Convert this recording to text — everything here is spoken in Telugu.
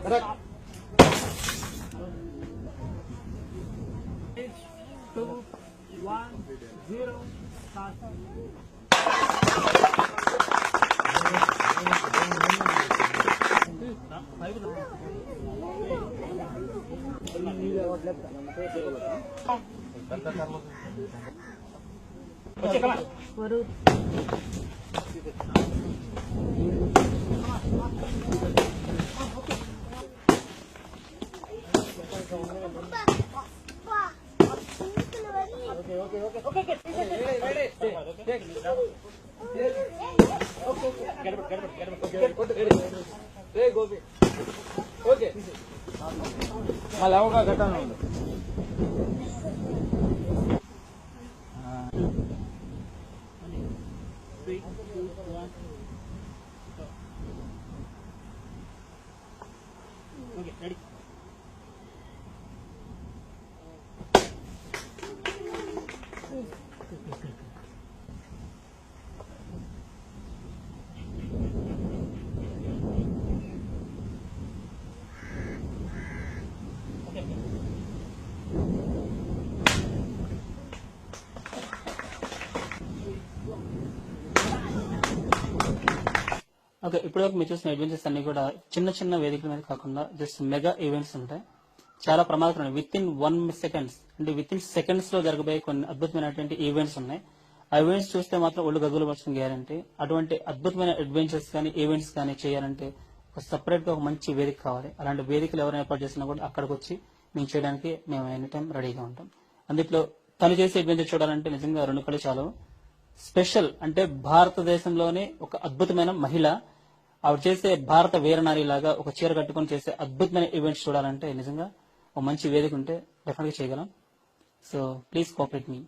2, 1, 0, start. Okay, come on. మళ్ళీ అవగా ఘటన ఉంది. Okay, ready. ఓకే, ఇప్పుడు మీరు చూసిన అడ్వెంచర్స్ అన్ని కూడా చిన్న చిన్న వేదికల మీద కాకుండా జస్ట్ మెగా ఈవెంట్స్ ఉంటాయి. చాలా ప్రమాదకరమైన విత్ ఇన్ 1 సెకండ్స్ అంటే విత్ ఇన్ సెకండ్స్ లో జరగబోయే కొన్ని అద్భుతమైనటువంటి ఈవెంట్స్ ఉన్నాయి. ఆ ఈవెంట్స్ చూస్తే మాత్రం ఒళ్ళు గగ్గులు పరచడం గ్యారంటీ. అటువంటి అద్భుతమైన అడ్వెంచర్స్ కానీ ఈవెంట్స్ కానీ చేయాలంటే ఒక సపరేట్ గా ఒక మంచి వేదిక కావాలి. అలాంటి వేదికలు ఎవరైనా ఏర్పాటు చేసినా కూడా అక్కడికి వచ్చి మేము చేయడానికి మేము ఎనీ టైం రెడీగా ఉంటాం. అందులో తను చేసే అడ్వెంచర్ చూడాలంటే నిజంగా 2 కళ్ళు చాలు. స్పెషల్ అంటే భారతదేశంలోనే ఒక అద్భుతమైన మహిళ, ఆవిడ చేసే భారత వీరనారి లాగా ఒక చీర కట్టుకొని చేసే అద్భుతమైన ఈవెంట్స్ చూడాలంటే నిజంగా ఒక మంచి వేదిక ఉంటే డెఫినెట్ గా చేయగలం. So please cooperate me.